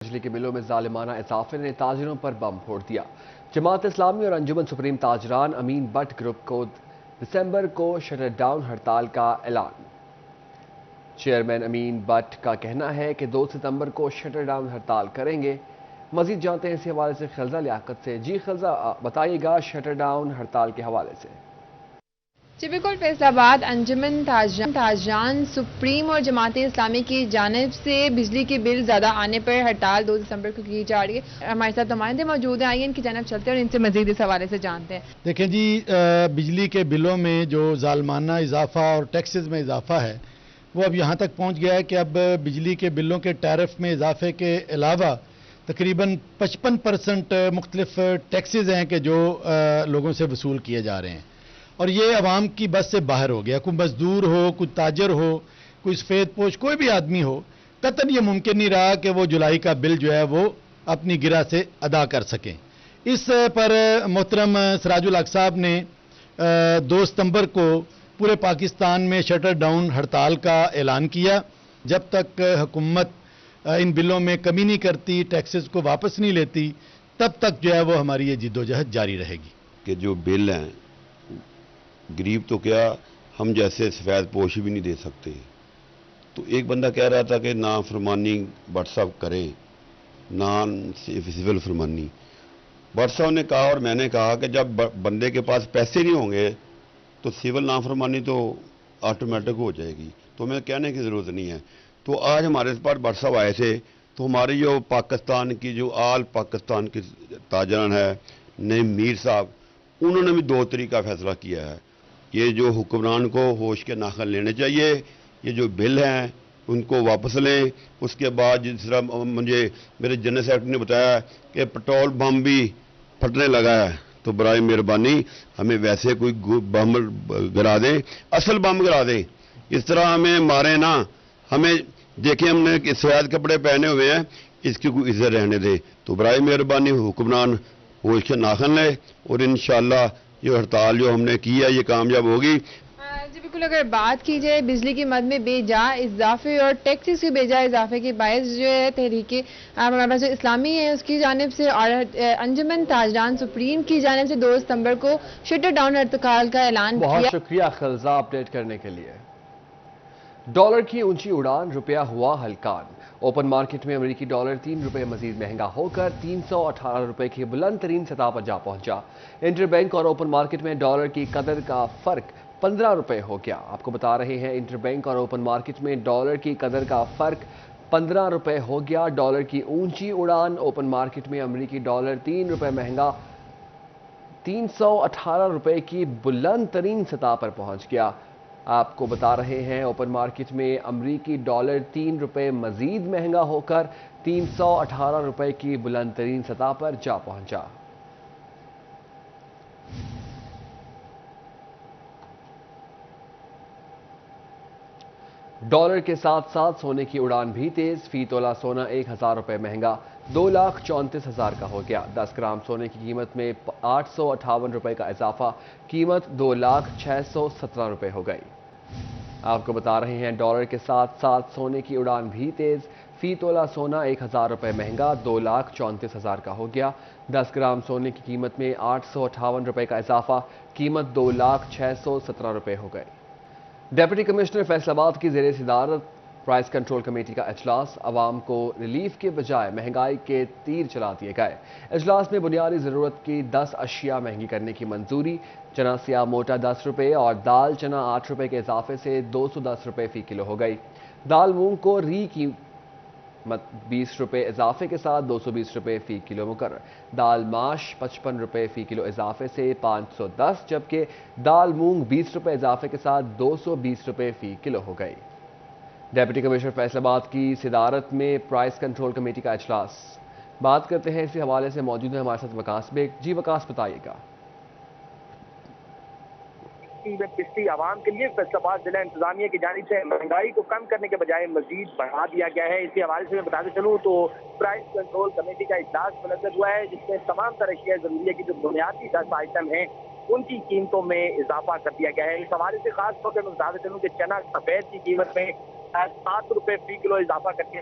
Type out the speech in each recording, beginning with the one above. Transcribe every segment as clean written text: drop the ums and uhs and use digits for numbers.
بجلی کے بلوں میں ظالمانہ اضافے نے تاجروں پر بم پھوڑ دیا۔ جماعت اسلامی اور انجمن سپریم تاجران امین بٹ گروپ کو دسمبر کو شٹر ڈاؤن ہڑتال کا اعلان۔ چیئرمین امین بٹ کا کہنا ہے کہ 2 ستمبر کو شٹر ڈاؤن ہڑتال کریں گے۔ مزید جانتے ہیں اسی حوالے سے خلزہ لیاقت سے۔ جی خلزہ، بتائیے گا شٹر ڈاؤن ہڑتال کے حوالے سے۔ جی بالکل، فیصل آباد انجمن تاجران سپریم اور جماعت اسلامی کی جانب سے بجلی کے بل زیادہ آنے پر ہڑتال 2 دسمبر کو کی جا رہی ہے۔ ہمارے ساتھ نمائندے موجود ہیں، آئیے ان کی جانب چلتے ہیں اور ان سے مزید اس حوالے سے جانتے ہیں۔ دیکھیں جی، بجلی کے بلوں میں جو ظالمانہ اضافہ اور ٹیکسز میں اضافہ ہے وہ اب یہاں تک پہنچ گیا ہے کہ اب بجلی کے بلوں کے ٹیرف میں اضافے کے علاوہ تقریباً 55% مختلف ٹیکسز ہیں کہ جو لوگوں سے وصول کیے جا رہے ہیں، اور یہ عوام کی بس سے باہر ہو گیا۔ کوئی مزدور ہو، کوئی تاجر ہو، کوئی سفید پوش، کوئی بھی آدمی ہو، قطعاً یہ ممکن نہیں رہا کہ وہ جولائی کا بل جو ہے وہ اپنی گرہ سے ادا کر سکیں۔ اس پر محترم سراج الحق صاحب نے 2 ستمبر کو پورے پاکستان میں شٹر ڈاؤن ہڑتال کا اعلان کیا۔ جب تک حکومت ان بلوں میں کمی نہیں کرتی، ٹیکسز کو واپس نہیں لیتی، تب تک جو ہے وہ ہماری یہ جدوجہد جاری رہے گی۔ کہ جو بل ہیں غریب تو کیا ہم جیسے سفید پوش بھی نہیں دے سکتے۔ تو ایک بندہ کہہ رہا تھا کہ نافرمانی بٹ صاحب کریں، سول فرمانی۔ بٹ صاحب نے کہا اور میں نے کہا کہ جب بندے کے پاس پیسے نہیں ہوں گے تو سول نافرمانی تو آٹومیٹک ہو جائے گی، تو ہمیں کہنے کی ضرورت نہیں ہے۔ تو آج ہمارے پاس بٹ صاحب آئے تھے، تو ہماری جو پاکستان کی جو آل پاکستان کی تاجران ہے نئی میر صاحب، انہوں نے بھی 2 طریقہ فیصلہ کیا ہے۔ یہ جو حکمران کو ہوش کے ناخن لینے چاہیے، یہ جو بل ہیں ان کو واپس لیں۔ اس کے بعد جس طرح مجھے میرے جنرل سیکرٹری نے بتایا کہ پٹرول بم بھی پھٹنے لگا ہے، تو برائے مہربانی ہمیں ویسے کوئی بم گرا دیں، اصل بم گرا دیں۔ اس طرح ہمیں مارے نہ، ہمیں دیکھیں ہم نے سفید کپڑے پہنے ہوئے ہیں، اس کی کوئی عزت رہنے دے۔ تو برائے مہربانی حکمران ہوش کے ناخن لے، اور انشاءاللہ یہ ہڑتال جو ہم نے کی ہے یہ کامیاب ہوگی۔ جی بالکل، اگر بات کی جائے بجلی کی مد میں بے جا اضافے اور ٹیکسز کے بے جا اضافے کے باعث جو ہے تحریک اسلامی ہے اس کی جانب سے اور انجمن تاجران سپریم کی جانب سے 2 ستمبر کو شٹر ڈاؤن ہڑتال کا اعلان کیا۔ بہت شکریہ خلزہ اپڈیٹ کرنے کے لیے۔ ڈالر کی اونچی اڑان، روپیہ ہوا ہلکان۔ اوپن مارکیٹ میں امریکی ڈالر 3 روپے مزید مہنگا ہو کر 318 روپے کی بلند ترین سطح پر جا پہنچا۔ انٹر بینک اور اوپن مارکیٹ میں ڈالر کی قدر کا فرق 15 روپے ہو گیا۔ آپ کو بتا رہے ہیں انٹر بینک اور اوپن مارکیٹ میں ڈالر کی قدر کا فرق 15 روپے ہو گیا۔ ڈالر کی اونچی اڑان، اوپن مارکیٹ میں امریکی ڈالر 3 روپے مہنگا 318 روپے کی بلند ترین سطح پر پہنچ گیا۔ آپ کو بتا رہے ہیں اوپن مارکیٹ میں امریکی ڈالر 3 روپے مزید مہنگا ہو کر 318 روپے کی بلند ترین سطح پر جا پہنچا۔ ڈالر کے ساتھ ساتھ سونے کی اڑان بھی تیز۔ فی تولہ سونا 1000 روپے مہنگا 2,34,000 کا ہو گیا۔ 10 گرام سونے کی قیمت میں 858 روپے کا اضافہ، قیمت 2,06,17 روپے ہو گئی۔ آپ کو بتا رہے ہیں ڈالر کے ساتھ ساتھ سونے کی اڑان بھی تیز۔ فی تولہ سونا 1000 روپے مہنگا 2,34,000 کا ہو گیا۔ 10 گرام سونے کی قیمت میں 858 روپے کا اضافہ، قیمت 2,06,17 روپے ہو گئی۔ ڈپٹی کمشنر فیصل آباد کی زیر صدارت پرائس کنٹرول کمیٹی کا اجلاس، عوام کو ریلیف کے بجائے مہنگائی کے تیر چلا دیے گئے۔ اجلاس میں بنیادی ضرورت کی 10 اشیاء مہنگی کرنے کی منظوری۔ چنا سیاہ موٹا 10 روپے اور دال چنا 8 روپے کے اضافے سے 210 روپے فی کلو ہو گئی۔ دال مونگ کو ری قیمت 20 روپے اضافے کے ساتھ 220 روپے فی کلو مقرر۔ دال ماش 55 روپے فی کلو اضافے سے 510، جبکہ دال مونگ 20 روپے اضافے کے ساتھ 220 روپے فی کلو ہو گئی۔ ڈپٹی کمشنر فیصل آباد کی صدارت میں پرائس کنٹرول کمیٹی کا اجلاس۔ بات کرتے ہیں اسی حوالے سے، موجود ہیں ہمارے ساتھ وکاس بیگ۔ جی وکاس، بتائیے گا۔ بستی عوام کے لیے فیصل آباد ضلع انتظامیہ کی جانب سے مہنگائی کو کم کرنے کے بجائے مزید بڑھا دیا گیا ہے۔ اسی حوالے سے میں بتاتے چلوں تو پرائس کنٹرول کمیٹی کا اجلاس منعقد ہوا ہے، جس میں تمام طرح اشیاء ضروریہ کی جو بنیادی 10 آئٹم ہیں ان کی قیمتوں میں اضافہ کر دیا گیا ہے۔ اس حوالے سے خاص طور پہ میں بتاتے چلوں کہ چنا سفید کی قیمت میں 7 روپے فی کلو اضافہ کر کے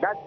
10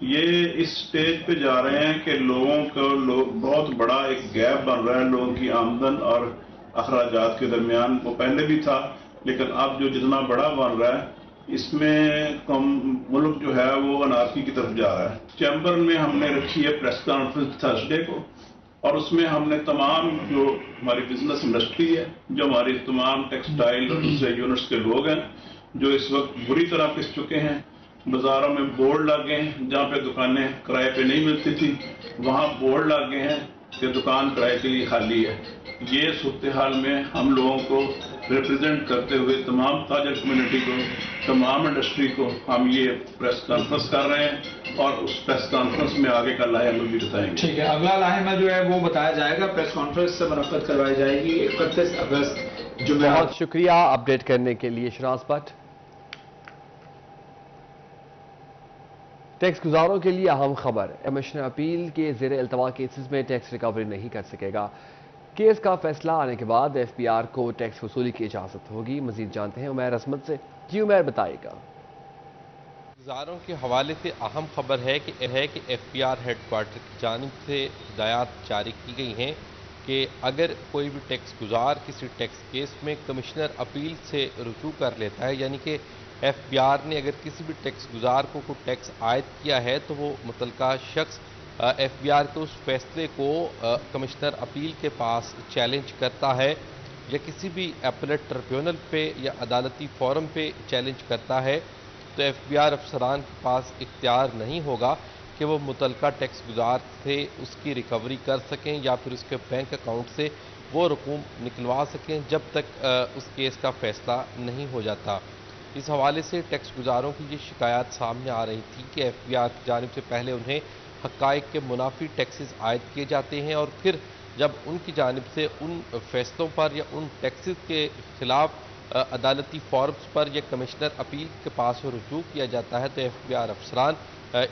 یہ اس سٹیج پہ جا رہے ہیں کہ لوگوں کو بہت بڑا ایک گیپ بن رہا ہے لوگوں کی آمدن اور اخراجات کے درمیان. وہ پہلے بھی تھا لیکن اب جو جتنا بڑا بن رہا ہے اس میں ملک جو ہے وہ انارکی کی طرف جا رہا ہے. چیمبر میں ہم نے رکھی ہے پریس کانفرنس تھرسڈے کو اور اس میں ہم نے تمام جو ہماری بزنس انڈسٹری ہے, جو ہماری تمام ٹیکسٹائل اور دوسرے یونٹس کے لوگ ہیں جو اس وقت بری طرح پس چکے ہیں, بازاروں میں بورڈ لگے ہیں جہاں پہ دکانیں کرائے پہ نہیں ملتی تھی وہاں بورڈ لگے ہیں کہ دکان کرائے کے لیے خالی ہے. یہ صورتحال میں ہم لوگوں کو ریپرزینٹ کرتے ہوئے تمام تاجر کمیونٹی کو, تمام انڈسٹری کو ہم یہ پریس کانفرنس کر رہے ہیں اور اس پریس کانفرنس میں آگے کا لاہے عمل بھی بتائیں گے. ٹھیک ہے, اگلا لاہے عمل جو ہے وہ بتایا جائے گا, پریس کانفرنس سے منعقد کروائی جائے گی 31 اگست جمعہ. بہت شکریہ اپڈیٹ کرنے کے لیے شراز بٹ. ٹیکس گزاروں کے لیے اہم خبر, کمشنر اپیل کے زیر التوا کیسز میں ٹیکس ریکوری نہیں کر سکے گا. کیس کا فیصلہ آنے کے بعد ایف بی آر کو ٹیکس وصولی کی اجازت ہوگی. مزید جانتے ہیں عمیر عصمت سے. جی عمیر بتائے گا. گزاروں کے حوالے سے اہم خبر ہے کہ F B R headquarter کی جانب سے ہدایات جاری کی گئی ہیں کہ اگر کوئی بھی ٹیکس گزار کسی ٹیکس کیس میں کمشنر اپیل سے رجوع کر لیتا ہے, یعنی کہ ایف بی آر نے اگر کسی بھی ٹیکس گزار کو کوئی ٹیکس عائد کیا ہے تو وہ متعلقہ شخص ایف بی آر کے اس فیصلے کو کمشنر اپیل کے پاس چیلنج کرتا ہے یا کسی بھی اپیلیٹ ٹربیونل پہ یا عدالتی فورم پہ چیلنج کرتا ہے, تو ایف بی آر افسران کے پاس اختیار نہیں ہوگا کہ وہ متعلقہ ٹیکس گزار سے اس کی ریکوری کر سکیں یا پھر اس کے بینک اکاؤنٹ سے وہ رقوم نکلوا سکیں جب تک اس کیس کا فیصلہ نہیں ہو جاتا. اس حوالے سے ٹیکس گزاروں کی یہ شکایات سامنے آ رہی تھی کہ ایف بی آر کی جانب سے پہلے انہیں حقائق کے منافی ٹیکسز عائد کیے جاتے ہیں اور پھر جب ان کی جانب سے ان فیصلوں پر یا ان ٹیکسز کے خلاف عدالتی فارمز پر یا کمشنر اپیل کے پاس رجوع کیا جاتا ہے تو ایف بی آر افسران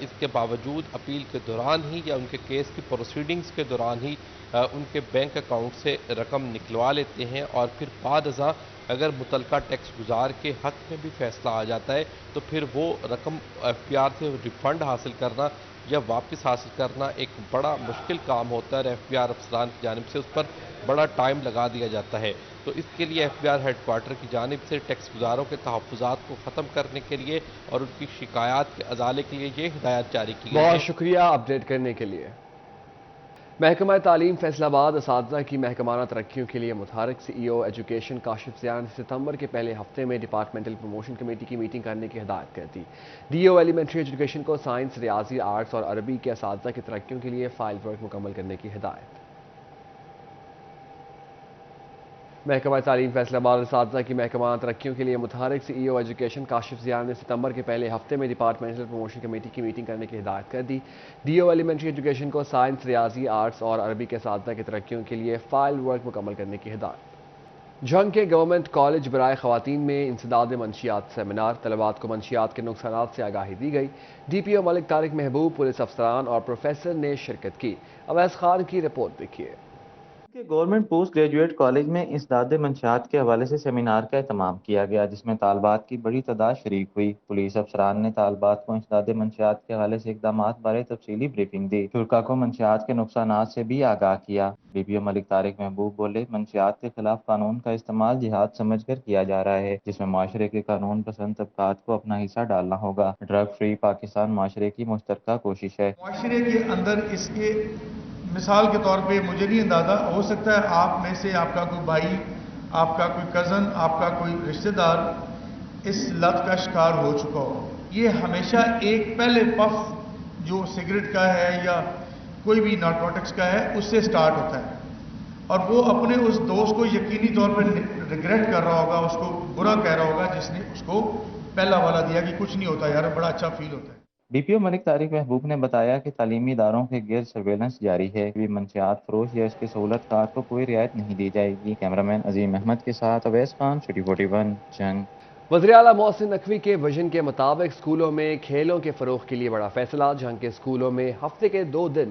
اس کے باوجود اپیل کے دوران ہی یا ان کے کیس کی پروسیڈنگز کے دوران ہی ان کے بینک اکاؤنٹ سے رقم نکلوا لیتے ہیں اور پھر بعد ازاں اگر متعلقہ ٹیکس گزار کے حق میں بھی فیصلہ آ جاتا ہے تو پھر وہ رقم ایف بی آر سے ریفنڈ حاصل کرنا یا واپس حاصل کرنا ایک بڑا مشکل کام ہوتا ہے. ایف بی آر افسران کی جانب سے اس پر بڑا ٹائم لگا دیا جاتا ہے. تو اس کے لیے F B R headquarter کی جانب سے ٹیکس گزاروں کے تحفظات کو ختم کرنے کے لیے اور ان کی شکایات کے ازالے کے لیے یہ ہدایت جاری کی گئی ہے. بہت شکریہ اپڈیٹ کرنے کے لیے. محکمہ تعلیم فیصل آباد اساتذہ کی محکمانہ ترقیوں کے لیے متحرک سی ای او ایجوکیشن کاشف زیان نے ستمبر کے پہلے ہفتے میں ڈپارٹمنٹل پروموشن کمیٹی کی میٹنگ کرنے کی ہدایت کر دی. ڈی او ایلیمنٹری ایجوکیشن کو سائنس, ریاضی, آرٹس اور عربی کے اساتذہ کی ترقیوں کے لیے فائل ورک مکمل کرنے کی ہدایت. محکمہ تعلیم فیصل آباد اساتذہ کی محکمانہ ترقیوں کے لیے متحرک سی ای او ایجوکیشن کاشف زیان نے ستمبر کے پہلے ہفتے میں ڈپارٹمنٹل پروموشن کمیٹی کی میٹنگ کرنے کی ہدایت کر دی. ڈی او ایلیمنٹری ایجوکیشن کو سائنس, ریاضی, آرٹس اور عربی کے اساتذہ کی ترقیوں کے لیے فائل ورک مکمل کرنے کی ہدایت. جھنگ کے گورنمنٹ کالج برائے خواتین میں انسداد منشیات سیمینار, طلبات کو منشیات کے نقصانات سے آگاہی دی گئی. ڈی پی او ملک طارق محبوب, پولیس افسران اور پروفیسر نے شرکت کی. اویس خان کی رپورٹ دیکھیے. گورنمنٹ پوسٹ گریجویٹ کالج میں انسداد منشیات کے حوالے سے سیمینار کا اہتمام کیا گیا جس میں طالبات کی بڑی تعداد شریک ہوئی. پولیس افسران نے طالبات کو انسداد منشیات کے حوالے سے اقدامات بارے تفصیلی بریفنگ دی. شرکا کو منشیات کے نقصانات سے بھی آگاہ کیا. ڈی پی او ملک طارق محبوب بولے, منشیات کے خلاف قانون کا استعمال جہاد سمجھ کر کیا جا رہا ہے جس میں معاشرے کے قانون پسند طبقات کو اپنا حصہ ڈالنا ہوگا. ڈرگ فری پاکستان معاشرے کی مشترکہ کوشش ہے. معاشرے کے اندر اس کے مثال کے طور پہ مجھے نہیں اندازہ ہو سکتا ہے آپ میں سے آپ کا کوئی بھائی, آپ کا کوئی کزن, آپ کا کوئی رشتہ دار اس لت کا شکار ہو چکا ہو. یہ ہمیشہ ایک پہلے پف جو سگریٹ کا ہے یا کوئی بھی نارکوٹکس کا ہے اس سے سٹارٹ ہوتا ہے اور وہ اپنے اس دوست کو یقینی طور پر ریگریٹ کر رہا ہوگا, اس کو برا کہہ رہا ہوگا جس نے اس کو پہلا والا دیا کہ کچھ نہیں ہوتا یار, بڑا اچھا فیل ہوتا ہے. ڈی پی او ملک طارق محبوب نے بتایا کہ تعلیمی اداروں کے گرد سرویلنس جاری ہے. منشیات فروش یا اس کے سہولت کار کو کوئی رعایت نہیں دی جائے گی. کیمرامین عظیم احمد کے ساتھ اویس خان, سٹی 41, جنگ. وزیر اعلیٰ محسن نقوی کے وژن کے مطابق اسکولوں میں کھیلوں کے فروغ کے لیے بڑا فیصلہ. جنگ کے اسکولوں میں ہفتے کے 2 دن